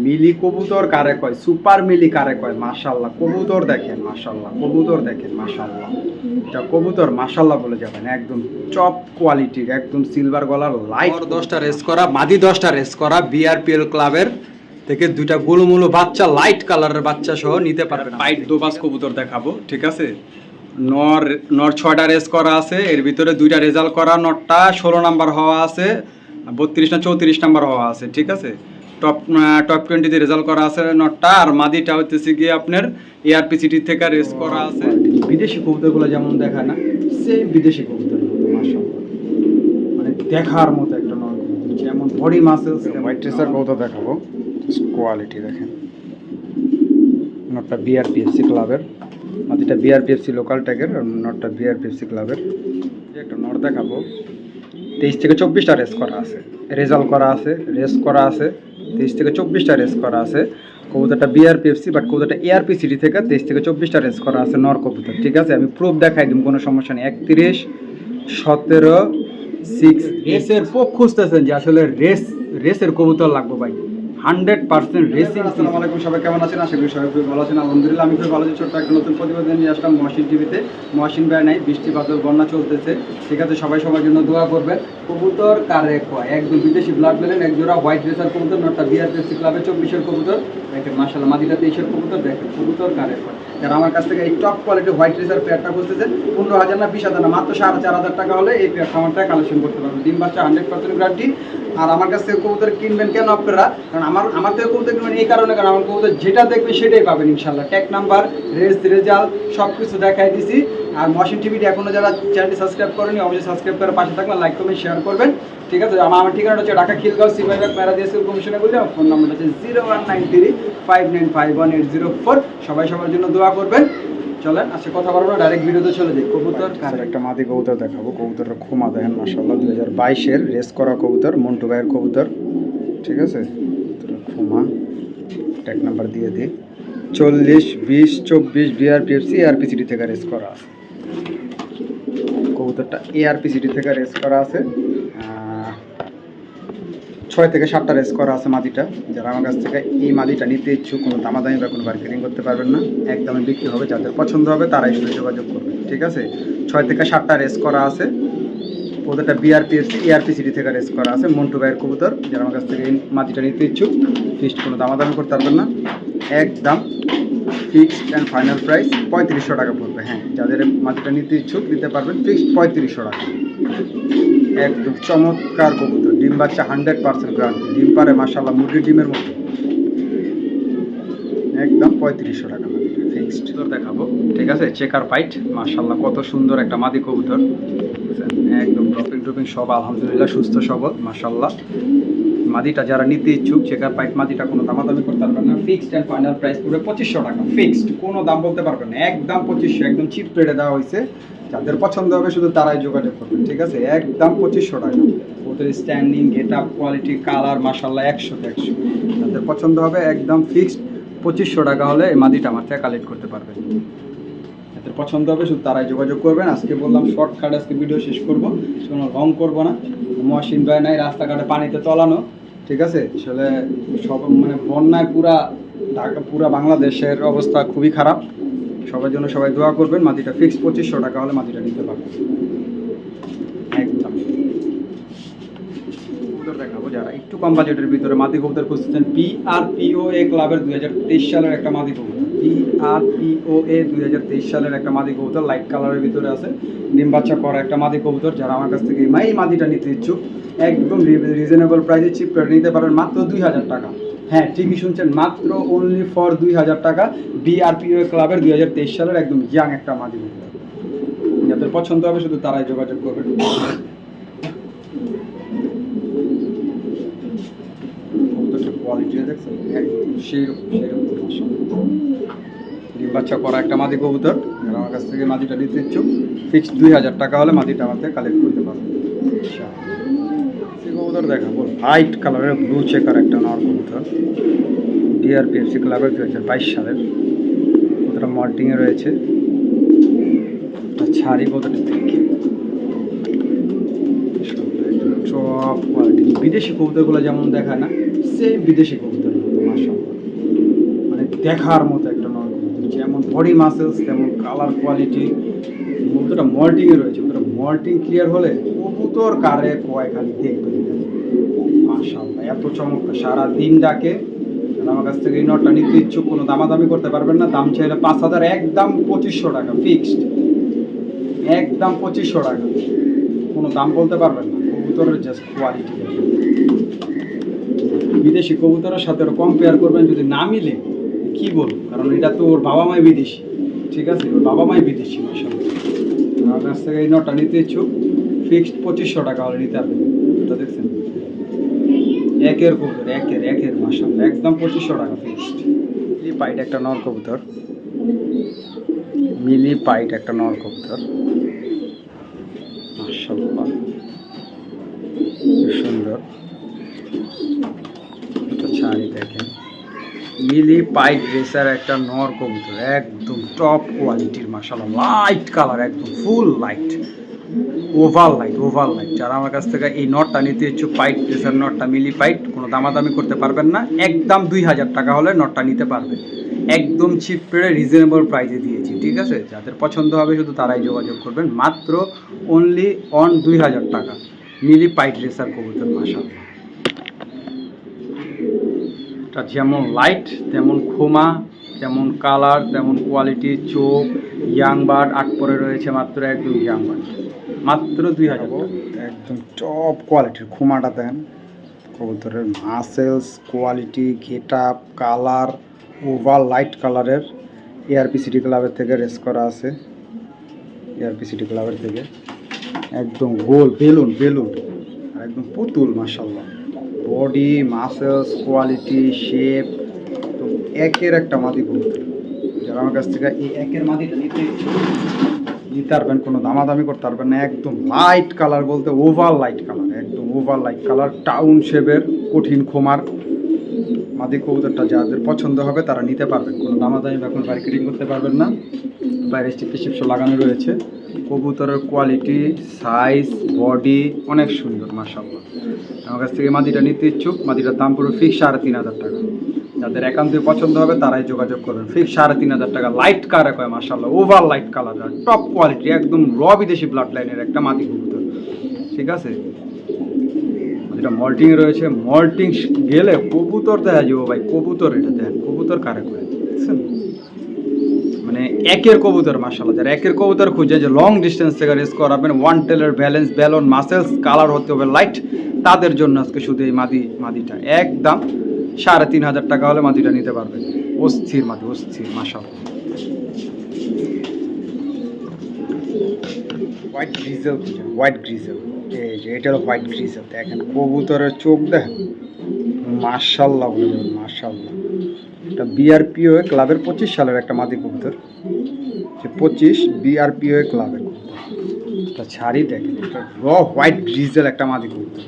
মিলি কবুতর কারে কয়, সুপার মিলি কারে কয়, মাশাআল্লাহ কবুতর দেখেন, মাশাআল্লাহ কবুতর দেখেন, মাশাআল্লাহ এটা কবুতর মাশাআল্লাহ বলে যাবেন, একদম টপ কোয়ালিটির, একদম সিলভার গলার লাইট। 10টা রেস করা মাদি, 10টা রেস করা বিআরপিএল ক্লাবের থেকে দুইটা গোলুমুলু বাচ্চা, লাইট কালারের বাচ্চা সহ নিতে পারবেন। পাইট দোবাস কবুতর দেখাবো, ঠিক আছে। নর নর 6টা রেস করা আছে, এর ভিতরে 2টা রেজাল্ট করা, নরটা 16 নাম্বার হওয়া আছে, 32 না 34 নাম্বার হওয়া আছে, ঠিক আছে। টপ 20-তে রেজাল্ট করা আছে নটটা, আর মাদিটা হচ্ছে গিয়ে আপনার এআরপিসিটি থেকে রেস করা আছে। বিদেশি কবুতরগুলো যেমন দেখায় না, সেম বিদেশি কবুতর মাশাআল্লাহ, মানে দেখার মতো একটা নর কবুতর, যেমন বডি মাসেলস। হোয়াইট রেসার কবুতর দেখাবো, কোয়ালিটি দেখেন। নটটা বিআরপিএফসি ক্লাবের, মাদিটা বিআরপিএফসি লোকাল ট্যাগের, আর নটটা বিআরপিএফসি ক্লাবের। একটা নর দেখাবো, 23 থেকে 24টা রেস করা আছে, রেজাল্ট করা আছে, রেস করা আছে, 23 থেকে 24টা রেস করা আছে। কবুতরটা বিআরপিএফসি, বাট কবুতরটা এআরপিসিটি থেকে 23 থেকে 24টা রেস করা আছে, নর কবুতর, ঠিক আছে। আমি প্রুফ দেখাই দিব, কোনো সমস্যা নেই। 31, 17, 6 রেসের পোক খুঁজতেছেন যে আসলে রেসের কবুতর লাগবে ভাই, 100% রেসিং। আসসালামু আলাইকুম, সবাই কেমন আছেন? আশা করি সবাই খুব ভালো আছেন। আলহামদুলিল্লাহ আমি খুব ভালো আছি। ছোট্ট একটা নতুন প্রতিবেদন নিয়ে আসলাম মহসিন টিভিতে। মহসিন ভাই নাই, বৃষ্টি বাদল বন্যা চলতেছে, ঠিক আছে। সবাই সবার জন্য দোয়া করবেন। কবুতর কারে কয়, একদম বিদেশি ব্লাড লাইন, এক জোড়া হোয়াইট রেসার কবুতর, নটটা বিআরপিএফসি ক্লাবে 24-এর কবুতর দেখেন, মাশাআল্লাহ মাদিটা 23-এর কবুতর দেখেন। কবুতর কারে কয়, যারা আমার কাছ থেকে এই টপ কোয়ালিটি হোয়াইট রেসার পেয়ারটা করতেছেন, 15,000 না 20,000 না, মাত্র 4,500 টাকা হলে এই পেয়ার খামারটা কালেকশন করতে পারবেন। ডিম বাচ্চা 100% গ্যারান্টি। আর আমার কাছ থেকে কবুতর কিনবেন কেন আপনারা, কারণ আমার থেকে কবুতর কিনবেন এই কারণে, কারণ আমার কবুতর যেটা দেখবে সেটাই পাবেন ইনশাল্লাহ। ট্যাগ নাম্বার, রেজাল্ট সব কিছু দেখাই দিছি। আর মহসিন টিভিটি এখনও যারা চ্যানেলটি সাবস্ক্রাইব করেনি, অবশ্যই সাবস্ক্রাইব করে পাশে থাকবেন, লাইক কমেন্ট শেয়ার করবেন, ঠিক আছে। আমার ঠিকানাটা হচ্ছে ঢাকা খিলগাঁও সিপাহীবাগ প্যারাদিয়াসের কমিশনে বললে, আমার ফোন নাম্বারটা হচ্ছে 0193595180 সবাই সবার জন্য দোয়া করবেন। চলেন আজকে কথা বলবো না, ডাইরেক্ট ভিডিওতে চলে যাই। কবুতর কার একটা মাদি কবুতর দেখাবো। কবুতরের খুমা দেখেন মাশাআল্লাহ, 2022-এর রেস করা কবুতর, মন্টু ভাইয়ের কবুতর, ঠিক আছে। খুমা ট্যাগ নাম্বার দিয়ে দিই, 40, 20, 24 বিআরপিএফসি এআরপিসিটি থেকে রেস করা আছে। কবুতরটা এআরপিসিটি থেকে রেস করা আছে, 6 থেকে 7টা রেস করা আছে মাদিটা। যারা আমার কাছ থেকে এই মাদিটা নিতে ইচ্ছুক, কোনো দামাদামি বা কোনো মার্কেটিং করতে পারবেন না, একদমই বিক্রি হবে। যাদের পছন্দ হবে তারাই শুধু যোগাযোগ করবে, ঠিক আছে। 6 থেকে 7টা রেস করা আছে। কবুতরটা বিআরপিএফসি এআরপিসিটি থেকে রেস করা আছে, মন্টু ভাইয়ের কবুতর। যারা আমার কাছ থেকে এই মাদিটা নিতে ইচ্ছুক, ফিক্সড কোনো দামাদামি করতে পারবেন না, একদম ফিক্সড অ্যান্ড ফাইনাল প্রাইস 3500 টাকা পড়বে। হ্যাঁ, যাদের মাদিটা নিতে ইচ্ছুক নিতে পারবেন, ফিক্সড 3500 টাকা। একদম চমৎকার কবুতর, ডিম বাচ্চা 100% গ্যারান্টি, ডিম পারে মাশাআল্লাহ মুরগির ডিমের মতো, একদম 3500 টাকা ফিক্সড। দেখাবো, ঠিক আছে। চেকার পাইট মাশাআল্লাহ, কত সুন্দর একটা মাদি কবুতর, একদম ড্রপিং সব আলহামদুলিল্লাহ সুস্থ সবল মাশাআল্লাহ। মাদিটা যারা নিতে ইচ্ছুক, চেকার পাইট মাদিটা কোনো দামাদামি করতে পারবেন না, ফিক্সড অ্যান্ড ফাইনাল প্রাইস পড়বে 2500 টাকা, ফিক্সড, কোনো দাম বলতে পারবেন না, একদম 2500, একদম চিপ রেটে দেওয়া হয়েছে। যাদের পছন্দ হবে শুধু তারাই যোগাযোগ করবেন, ঠিক আছে। একদম 2500 টাকা। ওদের standing, get up, quality, colour মাশাআল্লাহ 100তে 100। যাদের পছন্দ হবে একদম ফিক্সড 2500 টাকা হলে এই মাদিটা আমার থেকে কালেক্ট করতে পারবেন। যাদের পছন্দ হবে শুধু তারাই যোগাযোগ করবেন। আজকে বললাম শর্টকাট, আজকে ভিডিও শেষ করবো, কোনো লং করবো না। মহসিন ভাই নাই, রাস্তাঘাটে পানিতে তলানো, ঠিক আছে। আসলে সব মানে বন্যায় পুরা বাংলাদেশের অবস্থা খুবই খারাপ। সবার জন্য সবাই দোয়া করবেন। মাদিটা ফিক্সড 2500 টাকা হলে মাদিটা নিতে পারবেন, একদম। কবুতর দেখাবো, যারা একটু কম বাজেটের ভিতরে মাদি কবুতর খুঁজতেছেন, বিআরপিওএ ক্লাবের 2023 সালের একটা মাদি কবুতর, বিআরপিওএ 2023 সালের একটা মাদি কবুতর, লাইট কালারের ভিতরে আছে, ডিম বাচ্চা করা একটা মাদি কবুতর। যারা আমার কাছ থেকে এই মাদিটা নিতে ইচ্ছুক, একদম রিজনেবল প্রাইসে চিপ করে নিতে পারবেন, মাত্র 2000 টাকা। হ্যাঁ, ঠিকই শুনছেন, মাত্র অনলি ফর 2000 টাকা। বিআরপিওএ ক্লাবের 2023 সালের একদম ইয়াং একটা মাদি কবুতর। যাদের পছন্দ হবে শুধু তারাই যোগাযোগ করবেন। কোয়ালিটিটা দেখছেন, একদম সেইরকম ডিম বাচ্চা করা একটা মাদি কবুতর। যারা আমার কাছ থেকে মাদিটা নিতে ইচ্ছুক, ফিক্সড 2000 টাকা হলে মাদিটা আমার থেকে কালেক্ট করতে পারবেন। কবুতর দেখাবো, হোয়াইট কালারের ব্লু চেকার একটা নর কবুতর, বিআরপিএফসি ক্লাবের 2022 সালের। কবুতরটা মল্টিংয়ে রয়েছে, ছাড়ি কবুতরটি দেখি টপ কোয়ালিটি। বিদেশি কবুতরগুলো যেমন দেখায় না, সেম বিদেশি কবুতর মাশাআল্লাহ, মানে দেখার মতো একটা নর কবুতর, যেমন বডি মাসেলস তেমন কালার কোয়ালিটি। কবুতরটা মল্টিংয়ে রয়েছে, কবুতরটা মল্টিং ক্লিয়ার হলে কবুতর কারে কয় খালি দেখবে মাশাআল্লাহ, এত চমৎকার, সারা দিন ডাকে। আমার কাছ থেকে এই নটটা নিতে ইচ্ছুক, কোনো দামাদামি করতে পারবেন না, দাম চাইলে 5,000, একদম 2500 টাকা ফিক্সড, একদম 2500 টাকা, কোনো দাম বলতে পারবেন না। কবুতরের জাস্ট কোয়ালিটি, বিদেশি কবুতরের সাথে ওরা কম্পেয়ার করবেন যদি না মিলে কি বলবো, কারণ এটা তো ওর বাবা মাই বিদেশি, ঠিক আছে, ওর বাবা মাই বিদেশি মাশাআল্লাহ। আমার কাছ থেকে এই নটটা নিতে ইচ্ছুক, ফিক্সড 2500 টাকা হলে নিতে পারবেন। এটা দেখছেন একের কবুতর, একের মাশাআল্লাহ, একদম 2500 টাকা ফিক্সড। মিলি পাইট একটা নর কবুতর, মিলি পাইট একটা নর কবুতর মাশাআল্লাহ, খুব সুন্দর। এটা ছাড়ি দেখেন, মিলি পাইট রেসার একটা নর কবুতর, একদম টপ কোয়ালিটির মাশাআল্লাহ, লাইট কালার, একদম ফুল লাইট, ওভার লাইট। যারা আমার কাছ থেকে এই নটটা নিতে ইচ্ছুক, পাইট রেসার নটটা, মিলি পাইট, কোনো দামাদামি করতে পারবেন না, একদম 2000 টাকা হলে নটটা নিতে পারবেন, একদম চিপ রেটে রিজনেবল প্রাইসে দিয়েছি, ঠিক আছে। যাদের পছন্দ হবে শুধু তারাই যোগাযোগ করবেন, মাত্র অনলি অন 2000 টাকা মিলি পাইট রেসার কবুতর মাশাআল্লাহ। এটা যেমন লাইট তেমন খোমা, তেমন কালার, তেমন কোয়ালিটি, চোখ, ইয়াং বার্ড, 8 পরে রয়েছে মাত্র, একদম ইয়াং বার্ড, মাত্র 2000 টাকা, একদম টপ কোয়ালিটির। খোমাটা দেন, কবুতরের muscles quality, get up, colour, over light কালারের, এআরপি সিটি ক্লাবের থেকে রেস করা আছে, এআরপি সিটি ক্লাবের থেকে, একদম গোল বেলুন আর একদম পুতুল মাশাআল্লাহ, বডি মাসেলস কোয়ালিটি শেপ, তো একের একটা মাদি কবুতর। যারা আমার কাছ থেকে এই একের মাদিটা নিতে পারবেন, কোনো দামাদামি করতে পারবেন না, একদম লাইট কালার বলতে ওভার লাইট কালার, একদম ওভার লাইট কালার, টাউন শেপের কঠিন খোমার মাদি কবুতরটা যাদের পছন্দ হবে তারা নিতে পারবেন, কোনো দামাদামি বা কোনো মার্কেটিং করতে পারবেন না। বাইরে স্টিপশন লাগানো রয়েছে, কবুতরের কোয়ালিটি, সাইজ, বডি অনেক সুন্দর মাশাআল্লাহ। আমার কাছ থেকে মাদিটা নিতে ইচ্ছুক, মাদিটার দাম পুরো ফিক্স 3500 টাকা। যাদের একান্তই পছন্দ হবে তারাই যোগাযোগ করবেন, ফিক্স 3500 টাকা। লাইট কালার কয় মাশাআল্লাহ, over light colour, top quality, একদম র বিদেশি ব্লাড লাইনের একটা মাদি কবুতর, ঠিক আছে। যেটা মল্টিং রয়েছে, মল্টিং গেলে কবুতর দেখা যাবো ভাই, কবুতর এটা দেন, কবুতর কারে করে দেখছেন, মানে একের কবুতর মাশাআল্লাহ। যারা একের কবুতর খুঁজে যে লং ডিস্টেন্স থেকে রেস করাবেন, ওয়ান টেলের ব্যালেন্স, ব্যালন, মাসেলস, কালার হতে হবে লাইট, তাদের জন্য আজকে শুধু এই মাদিটা একদম 3500 টাকা হলে মাদিটা নিতে পারবেন। অস্থির মাদি, অস্থির মাশাআল্লাহ। হোয়াইট গ্রিজেল, হোয়াইট গ্রিজেল, এই যে এটা হলো হোয়াইট গ্রিজেল। দেখেন কবুতরের চোখ দেখেন মাশাআল্লাহ, বলবেন মাশাআল্লাহ। এটা বিআরপিও ক্লাবের 25 সালের একটা মাদি কবুতর, যে 25 বিআরপিও ক্লাবের কবুতর। এটা ছাড়ি দেখেন, এটা র হোয়াইট গ্রিজেল একটা মাদি কবুতর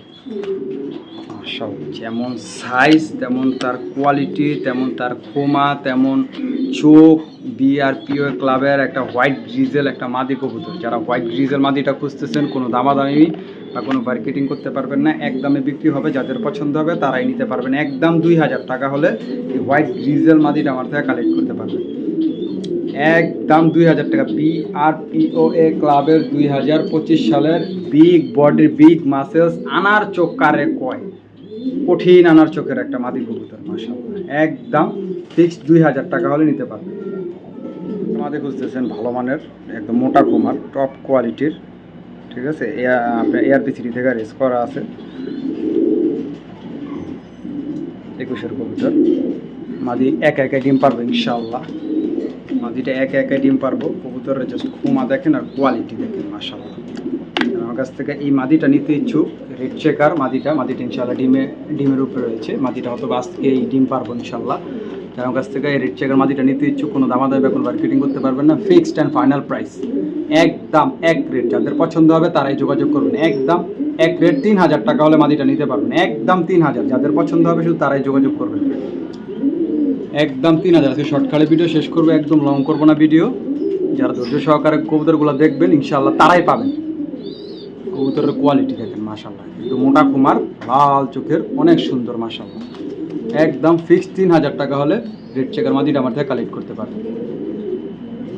মাশাআল্লাহ। যেমন সাইজ তেমন তার কোয়ালিটি, তেমন তার খোমা, তেমন চোখ, বিআরপিও ক্লাবের একটা হোয়াইট গ্রিজেল একটা মাদি কবুতর। যারা হোয়াইট গ্রিজেল মাদিটা খুঁজতেছেন, কোনো দামাদামি বা কোনো মার্কেটিং করতে পারবেন না, একদমে বিক্রি হবে, যাদের পছন্দ হবে তারাই নিতে পারবেন। একদম 2000 টাকা হলে এই হোয়াইট গ্রিজেল মাদিটা আমার থেকে কালেক্ট করতে পারবেন, একদম 2000 টাকা। বিআরপিওএ ক্লাবের 2025 সালের বিগ বডির, বিগ মাসেলস, আনার চোখ কারে কয়, কঠিন আনার চোখের একটা মাদি কবুতর মাশাআল্লাহ, একদম ফিক্সড 2000 টাকা হলে নিতে পারবেন। মাদি খুঁজতেছেন ভালো মানের, একদম মোটা কোমার, টপ কোয়ালিটির, ঠিক আছে। আপনার এআরপি সিটি থেকে রেস করা আছে, 21-এর কবুতর। মাদি একা ডিম পারবো ইনশাআল্লাহ, মাদিটা একা ডিম পারবো। কবুতরের জাস্ট খোমা দেখেন আর কোয়ালিটি দেখেন মাশাআল্লাহ। আমার কাছ থেকে এই মাদিটা নিতে ইচ্ছুক, রেড চেকার মাদিটা ইনশাআল্লাহ ডিমের উপরে রয়েছে, মাদিটা হয়তো আজকে এই ডিম পারবো ইনশাআল্লাহ। যার আমার কাছ থেকে এই রেড চেকার মাদিটা নিতে ইচ্ছুক, কোনো দামাদামি বা কোনো মার্কেটিং করতে পারবেন না, ফিক্সড অ্যান্ড ফাইনাল প্রাইস, একদম এক রেট। যাদের পছন্দ হবে তারাই যোগাযোগ করবেন, একদম এক রেট। 3000 টাকা হলে মাদিটা নিতে পারবেন, একদম 3000। যাদের পছন্দ হবে শুধু তারাই যোগাযোগ করবেন, একদম 3000। আজকে শর্টকাটে ভিডিও শেষ করবো, একদম লং করবো না ভিডিও। যারা ধৈর্য সহকারে কবুতরগুলো দেখবেন ইনশাআল্লাহ তারাই পাবেন। কবুতরের কোয়ালিটি দেখেন মাশাআল্লাহ, কিন্তু মোটা কুমার, লাল চোখের, অনেক সুন্দর মাশাআল্লাহ। একদম ফিক্সড 3000 টাকা হলে রেড চেকার মাদিটা আমার থেকে কালেক্ট করতে পারবেন।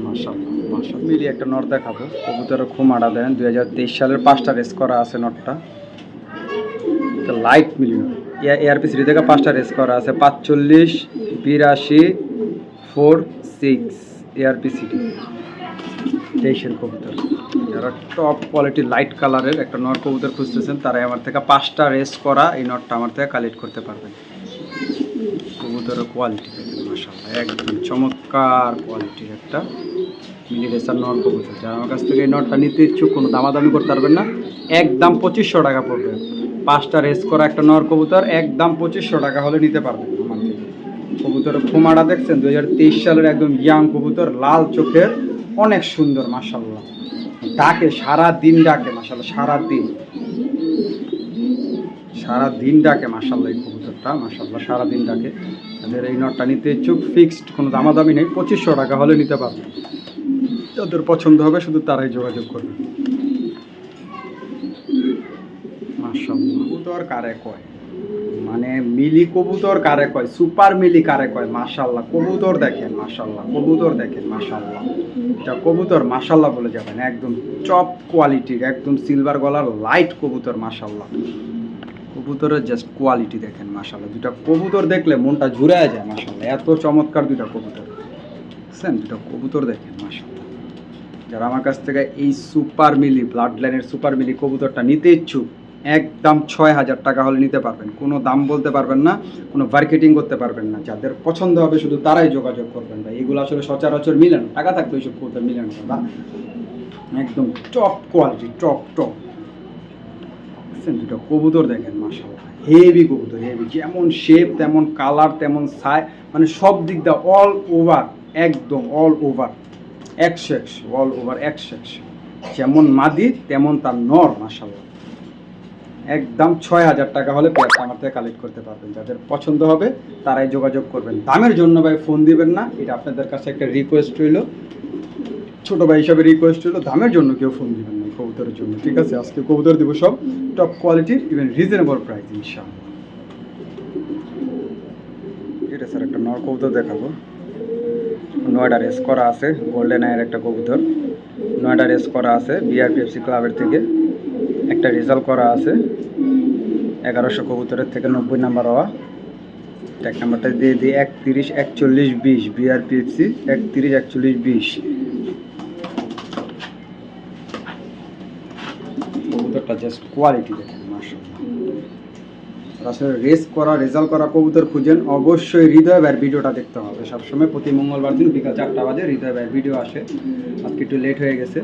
মাশাআল্লাহ মাশাআল্লাহ। মিলিয়ে একটা নর দেখাবো, কবুতরের খুমাটা দেন 2023 সালের 5টা রেস করা আছে নটটা, লাইট মিলিয়ে এআরপি সিটি থেকে 5টা রেস করা আছে, 45 82 46 এআরপি সিটি 23-এর কবুতর। যারা টপ কোয়ালিটি লাইট কালারের একটা নর কবুতর খুঁজতেছেন তারাই আমার থেকে 5টা রেস করা এই নটটা আমার থেকে কালেক্ট করতে পারবেন। কবুতরের কোয়ালিটি দেখেন মাশাআল্লাহ, একদম চমৎকার কোয়ালিটির একটা মিলি রেসার নর কবুতর। যারা আমার কাছ থেকে এই নটটা নিতে ইচ্ছুক কোনো দামাদামি করতে পারবেন না, একদম 2500 টাকা পড়বে। 5টা রেস করা একটা নর কবুতর একদম 2500 টাকা হলে নিতে পারবেন আমার থেকে। কবুতরের খুমাটা দেখছেন 2023 সালের একদম ইয়াং কবুতর, লাল চোখের, অনেক সুন্দর মাশাআল্লাহ। ডাকে সারা দিন ডাকে মাশাআল্লাহ, সারা দিন ডাকে মাশাআল্লাহ। এই কবুতরটা মাশাআল্লাহ সারা দিন ডাকে। তাদের এই নটটা নিতে ইচ্ছুক ফিক্সড কোনো দামাদামি নেই, 2500 টাকা হলে নিতে পারবেন। যাদের পছন্দ হবে শুধু তারাই যোগাযোগ করবে। মাশাআল্লাহ। কবুতর কারে কয় মানে মিলি কবুতর কারে কয়, সুপার মিলি কারে কয় মাশাআল্লাহ। কবুতর দেখেন মাশাআল্লাহ, কবুতর দেখেন মাশাআল্লাহ। এটা কবুতর মাশাআল্লাহ বলে যাবেন, একদম টপ কোয়ালিটির, একদম সিলভার গলার লাইট কবুতর মাশাআল্লাহ। কবুতরের জাস্ট কোয়ালিটি দেখেন মাশাআল্লাহ। দুটা কবুতর দেখলে মনটা জুড়ায় যায় মাশাআল্লাহ, এত চমৎকার দুটা কবুতর। বুঝছেন, দুটা কবুতর দেখেন মাশাআল্লাহ। যারা আমার কাছ থেকে এই সুপার মিলি ব্লাড লাইনের সুপার মিলি কবুতরটা নিতে ইচ্ছুক একদম 6000 টাকা হলে নিতে পারবেন। কোনো দাম বলতে পারবেন না, কোনো মার্কেটিং করতে পারবেন না। যাদের পছন্দ হবে শুধু তারাই যোগাযোগ করবেন ভাই। এগুলো আসলে সচরাচর মিলে না, টাকা থাকতো এইসব কবুতর মিলে না দাদা। একদম টপ কোয়ালিটি, টপ। দুটো কবুতর দেখেন মাশাআল্লাহ, হেভি কবুতর, হেভি। যেমন শেপ তেমন কালার তেমন সাইজ, মানে সব দিক দিয়ে অল ওভার, একদম অল ওভার 100 অল ওভার 100। যেমন মাদি তেমন তার নর মাশাআল্লাহ। একদম 6000 টাকা হলে পেয়ারটা আমার থেকে কালেক্ট করতে পারবেন। যাদের পছন্দ হবে তারাই যোগাযোগ করবেন। দামের জন্য ভাই ফোন দিবেন না, এটা আপনাদের কাছে একটা রিকোয়েস্ট রইল, ছোট ভাই হিসাবে রিকোয়েস্ট রইল। দামের জন্য কেউ ফোন দিবেন না কবুতরের জন্য, ঠিক আছে? আজকে কবুতর দিব সব টপ কোয়ালিটির, ইভেন রিজনেবল প্রাইস ইনশাআল্লাহ। এটা স্যার একটা নর কবুতর দেখাবো, 9টা রেস করা আছে, গোল্ডেন আয়ের একটা কবুতর। 9টা রেস করা আছে বিআরপিএফসি ক্লাবের থেকে, একটা রেজাল্ট করা আছে 1100 কবুতরের থেকে 90 নাম্বার হওয়া। ট্যাগ নাম্বারটা দিয়ে দিই 31 41 20 বিআরপিএফসি 31 41 20। কবুতরটা জাস্ট কোয়ালিটি দেখেন মাশাআল্লাহ। আসলে রেস করা রেজাল্ট করা কবুতর খুঁজেন অবশ্যই হৃদয় ভাইয়ের ভিডিওটা দেখতে হবে। সবসময় প্রতি মঙ্গলবার দিন বিকাল 4টা বাজে হৃদয় ভাইয়ের ভিডিও আসে। আজকে একটু লেট হয়ে গেছে,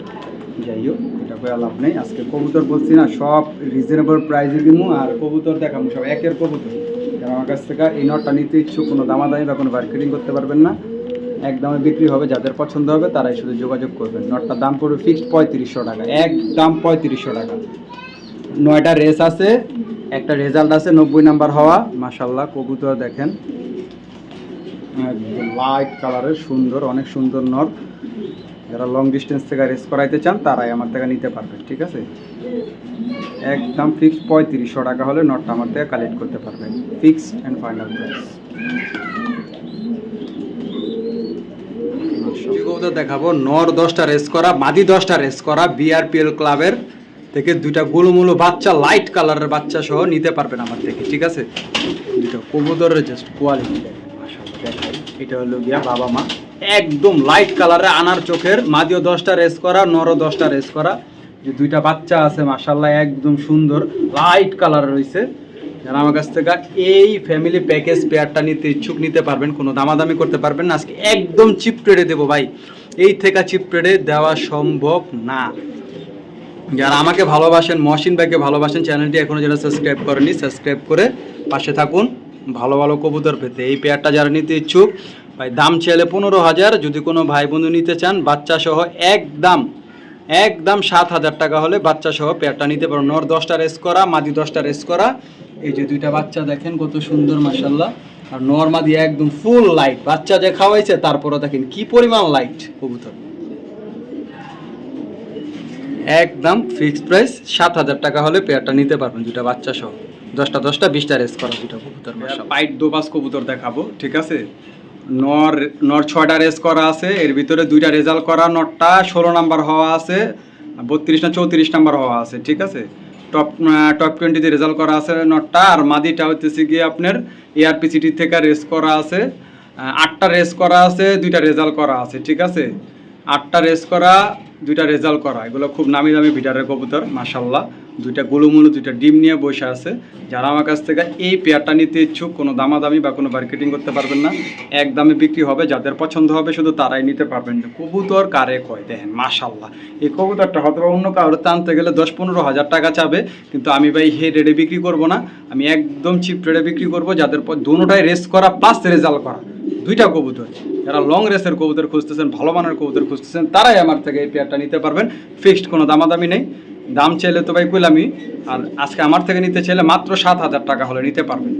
যাই হোক এটা করে লাভ নেই। আজকে কবুতর বলছি না, সব রিজনেবল প্রাইসে দিমু আর কবুতর দেখাবো সব একের কবুতর। যারা আমার কাছ থেকে এই নটটা নিতে ইচ্ছুক কোনো দামাদামি বা কোনো মার্কেটিং করতে পারবেন না, একদমে বিক্রি হবে। যাদের পছন্দ হবে তারাই শুধু যোগাযোগ করবেন। নটটার দাম পড়বে ফিক্সড 3500 টাকা, একদম 3500 টাকা। 9টা রেস আছে, একটা রেজাল্ট আছে 90 নাম্বার হওয়া মাশাআল্লাহ। কবুতর দেখেন একদম লাইট কালারের সুন্দর, অনেক সুন্দর নর। যারা লং ডিস্টেন্স থেকে রেস করাইতে চান তারাই আমার থেকে নিতে পারবেন, ঠিক আছে? একদম ফিক্সড 3500 টাকা হলে নটটা আমার থেকে কালেক্ট করতে পারবেন, ফিক্সড অ্যান্ড ফাইনাল প্রাইস। কবুতর দেখাবো, নর 10টা রেস করা, মাদি 10টা রেস করা বিআরপিএল ক্লাবের থেকে। 2টা গোলুমুলো বাচ্চা লাইট কালারের বাচ্চা সহ নিতে পারবেন আমার থেকে, ঠিক আছে? 2টা কবুতরের জাস্ট কোয়ালিটি দেখেন মাশাআল্লাহ। দেখেন এটা হলো গিয়া বাবা মা, একদম লাইট কালারে আনার চোখের, মাদিও 10টা রেস করা, নরও 10টা রেস করা। যে 2টা বাচ্চা আছে মাশাআল্লাহ একদম সুন্দর লাইট কালার রয়েছে। যারা আমার কাছ থেকে এই ফ্যামিলি প্যাকেজ পেয়ারটা নিতে ইচ্ছুক নিতে পারবেন, কোনো দামাদামি করতে পারবেন না। আজকে একদম চিপ রেটে দেবো ভাই, এই থেকে চিপ রেটে দেওয়া সম্ভব না। যারা আমাকে ভালোবাসেন, মহসিন ভাইকে ভালোবাসেন, চ্যানেলটি এখনও যারা সাবস্ক্রাইব করেনি সাবস্ক্রাইব করে পাশে থাকুন ভালো ভালো কবুতর পেতে। এই পেয়ারটা যারা নিতে ইচ্ছুক ভাই, দাম চাইলে 15000। যদি কোনো ভাই বন্ধু নিতে চান বাচ্চা সহ একদম 7000 টাকা হলে বাচ্চা সহ পেয়ারটা নিতে পারো। নর 10টা রেস করা, মাদি 10টা রেস করা। এই যে 2টা বাচ্চা দেখেন কত সুন্দর মাশাআল্লাহ। আর নর মাদি একদম ফুল লাইট, বাচ্চা যে খাওয়াইছে তারপরও দেখেন কি পরিমাণ লাইট কবুতর। একদম ফিক্সড প্রাইস 7000 টাকা হলে পেয়ারটা নিতে পারবেন 2টা বাচ্চা সহ। 10টা 10টা 20টা রেস করা দুটো কবুতর মাশাআল্লাহ। পাইট দোবাস কবুতর দেখাবো, ঠিক আছে। নর নর 6টা রেস করা আছে, এর ভিতরে 2টা রেজাল্ট করা, নরটা 16 নাম্বার হওয়া আছে, 32 না 34 নাম্বার হওয়া আছে, ঠিক আছে। টপ টপ 20 তে রেজাল্ট করা আছে নরটা। আর মাদিটা হচ্ছে গিয়ে আপনার এআরপিসিটি থেকে রেস করা আছে, 8টা রেস করা আছে, 2টা রেজাল্ট করা আছে, ঠিক আছে। 8টা রেস করা, 2টা রেজাল্ট করা, এগুলো খুব নামি দামি বিটারের কবুতর মাশাআল্লাহ। 2টা গোলুমুলু 2টা ডিম নিয়ে বসে আছে। যারা আমার কাছ থেকে এই পেয়ারটা নিতে ইচ্ছুক, কোনো দামাদামি বা কোনো মার্কেটিং করতে পারবেন না, এক দামে বিক্রি হবে। যাদের পছন্দ হবে শুধু তারাই নিতে পারবেন। কবুতর কারে কয় দেখেন মাশাআল্লাহ। এই কবুতরটা হয়তো অন্য কারো টানতে গেলে 10-15 হাজার টাকা চাবে, কিন্তু আমি ভাই হে রেটে বিক্রি করব না, আমি একদম চিপ রেটে বিক্রি করব। যাদের দুটোটাই রেস করা প্লাস রেজাল্ট করা 2টা কবুতর, যারা লং রেসের কবুতর খুঁজতেছেন, ভালো মানের কবুতর খুঁজতেছেন, তারাই আমার থেকে এই পেয়ারটা নিতে পারবেন। ফিক্সড কোনো দামাদামি নেই, দাম চাইলে তো ভাই কইলামই। আর আজকে আমার থেকে নিতে চাইলে মাত্র 7,000 টাকা হলে নিতে পারবেন,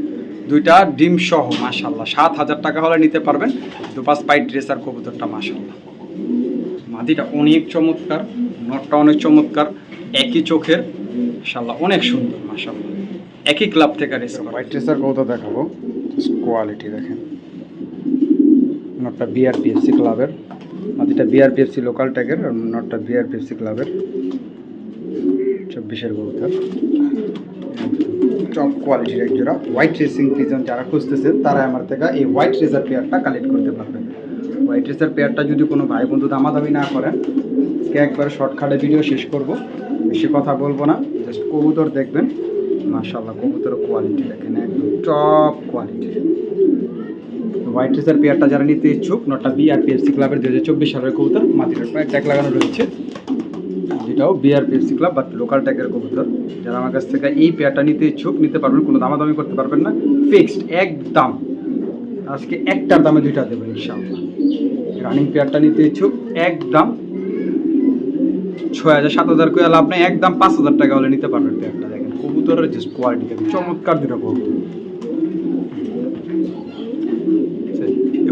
2টা ডিম সহ মাশাআল্লাহ। 7,000 টাকা হলে নিতে পারবেন দুপাশ পাইট রেসার কবুতরটা মাশাআল্লাহ। মাদিটা অনেক চমৎকার, নটটা অনেক চমৎকার, একই চোখের মাশাআল্লাহ, অনেক সুন্দর মাশাআল্লাহ। একই ক্লাব থেকে রেস করা পাইট রেসার কবুতর দেখাবো, কোয়ালিটি দেখেন। নটটা বিআরপিএফসি ক্লাবের, মাদিটা বিআরপিএফসি লোকাল ট্যাগের, আর নটটা বিআরপিএফসি ক্লাবের 24-এর কবুতর। টপ কোয়ালিটির এক জোড়া হোয়াইট রেসিং পিজন যারা খুঁজতেছেন, তারা আমার থেকে এই হোয়াইট রেসার পেয়ারটা কালেক্ট করতে পারবেন। হোয়াইট রেসার পেয়ারটা যদি কোনো ভাই বন্ধু দামাদামি না করেন, আজকে একবারে শর্টকাটে ভিডিও শেষ করব, বেশি কথা বলবো না, জাস্ট কবুতর দেখবেন মাশাআল্লাহ। কবুতরের কোয়ালিটি দেখেন একদম টপ কোয়ালিটির। হোয়াইট রেসার পেয়ারটা যারা নিতে ইচ্ছুক, নটটা বিআরপিএফসি ক্লাবের 2024 সালের কবুতর, মাটির ট্যাগ লাগানো রয়েছে, যেটাও বিআরপিএফসি ক্লাব বাট লোকাল ট্যাগের কবুতর। যারা আমার কাছ থেকে এই পেয়ারটা নিতে ইচ্ছুক নিতে পারবেন, কোনো দামাদামি করতে পারবেন না, ফিক্সড একদম। আজকে একটার দামে 2টা দেবো ইনশাআল্লাহ। রানিং পেয়ারটা নিতে ইচ্ছুক একদম 6,000-7,000 করে লাভ নেই, একদম 5,000 টাকা হলে নিতে পারবেন পেয়ারটা। দেখেন কবুতরের জাস্ট কোয়ালিটি দেখেন, চমৎকার 2টা কবুতর।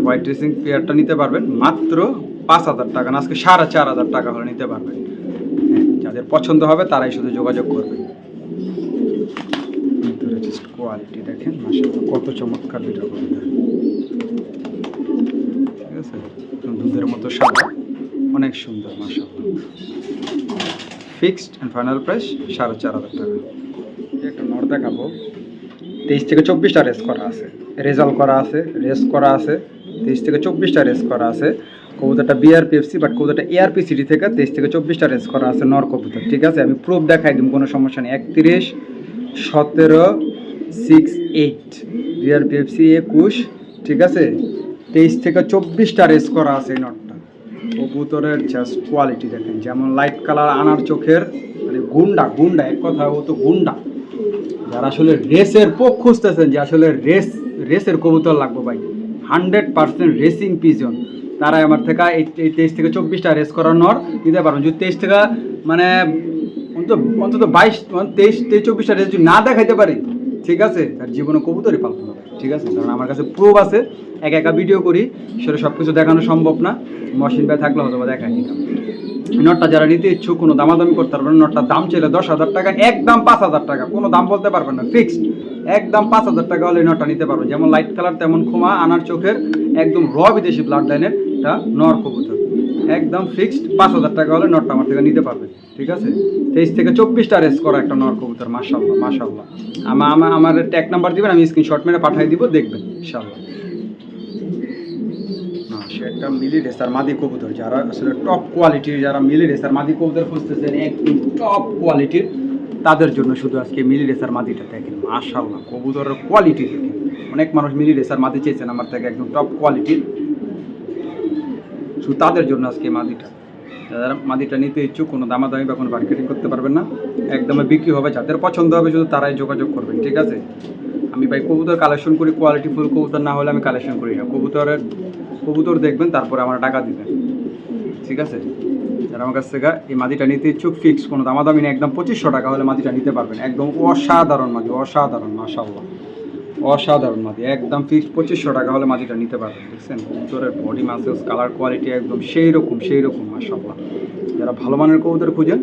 হোয়াইট রেসিং পেয়ারটা নিতে পারবেন মাত্র 5,000 টাকা না, আজকে 4,500 টাকা হলে নিতে পারবেন। যাদের পছন্দ হবে তারাই শুধু যোগাযোগ করবেন। কোয়ালিটি দেখেন মাশাআল্লাহ, কত চমৎকার 2টা কবুতর, ঠিক আছে। দুধের মতো সাদা, অনেক সুন্দর মাশাআল্লাহ। ফিক্সড অ্যান্ড ফাইনাল প্রাইস 4,500 টাকা। একটা নর দেখাবো, 23 থেকে 24টা রেস করা আছে, রেজাল্ট করা আছে, রেস করা আছে, 23 থেকে 24টা রেস করা আছে। কবুতরটা বিআরপিএফসি বাট কবুতরটা এআরপিসিটি থেকে 23 থেকে 24টা রেস করা আছে, নর কবুতর, ঠিক আছে। আমি প্রুফ দেখাই দিব, কোনো সমস্যা নেই। 31, 17, 6, 8 বিআরপিএফসি 21, ঠিক আছে। 23 থেকে 24টা রেস করা আছে এই নটটা। কবুতরের জাস্ট কোয়ালিটি দেখেন, যেমন লাইট কালার আনার চোখের, মানে গুন্ডা গুন্ডা, এক কথা ও তো গুন্ডা। যারা আসলে রেসের পোক খুঁজতেছেন, যে আসলে রেসের কবুতর লাগবে ভাই, 100% রেসিং পিজন, তারাই আমার থেকে এই 23 থেকে 24টা রেস করার নর নিতে পারবেন। যদি 23 থেকে মানে অন্তত 23-24টা রেস যদি না দেখাইতে পারি, ঠিক আছে, তার জীবনে কবুতরই পালতে হবে, ঠিক আছে। কারণ আমার কাছে প্রুফ আছে, একা ভিডিও করি, সেটা সব কিছু দেখানো সম্ভব না, মশিন ভাই থাকলে হয়তো বা দেখাই দিতাম। নটটা যারা নিতে ইচ্ছুক, কোনো দামাদামি করতে পারবেন না। নটটার দাম চাইলে 10,000 টাকা, একদম 5,000 টাকা, কোনো দাম বলতে পারবেন না, ফিক্সড একদম 5,000 টাকা হলে নটটা নিতে পারবেন। যেমন লাইট কালার তেমন খোমা আনার চোখের, একদম র বিদেশি ব্লাড লাইনের এটা নর কবুতর, একদম ফিক্সড 5,000 টাকা হলে নটটা আমার থেকে নিতে পারবেন, ঠিক আছে। 23 থেকে 24টা রেস করা একটা নর কবুতর মাশাআল্লাহ মাশাআল্লাহ। আমার ট্যাগ নাম্বার দিবেন, আমি স্ক্রিনশট মেরে পাঠিয়ে দিব, দেখবেন ইনশাআল্লাহ। সেটা মিলি রেসার মাদি কবুতর, যারা আসলে টপ কোয়ালিটির, যারা মিলি রেসার মাদি কবুতর খুঁজতেছেন একদম টপ কোয়ালিটির, তাদের জন্য শুধু আজকে মিলি রেসার মাদিটা দেখেন মাশাআল্লাহ। কবুতরের কোয়ালিটি দেখেন, অনেক মানুষ মিলি রেসার মাদি চেয়েছেন আমার থেকে, একদম টপ কোয়ালিটির, শুধু তাদের জন্য আজকে মাদিটা। যারা মাদিটা নিতে ইচ্ছুক, কোনো দামাদামি বা কোনো মার্কেটিং করতে পারবেন না, একদমই বিক্রি হবে। যাদের পছন্দ হবে শুধু তারাই যোগাযোগ করবেন, ঠিক আছে। আমি ভাই কবুতর কালেকশন করি, কোয়ালিটি ফুল কবুতর না হলে আমি কালেকশন করি না। কবুতর দেখবেন, তারপরে আমার টাকা দিবেন, ঠিক আছে। যারা আমার কাছ থেকে এই মাদিটা নিতে ইচ্ছুক, ফিক্স কোনো দামাদামি নেই, একদম 2500 টাকা হলে মাদিটা নিতে পারবেন। একদম অসাধারণ মাদি, অসাধারণ মাশাআল্লাহ, অসাধারণ মাদি, একদম ফিক্সড 2500 টাকা হলে মাদিটা নিতে পারবেন। দেখছেন কবুতরের বডি মাসেলস কালার কোয়ালিটি একদম সেই রকম মাশাআল্লাহ। যারা ভালো মানের কবুতর খুঁজেন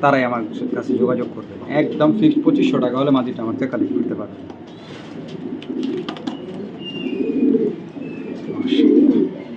তারাই আমার কাছে যোগাযোগ করবে। একদম ফিক্সড 2500 টাকা হলে মাদিটা আমার থেকে কালেক্ট করতে পারবে। মাশাআল্লাহ।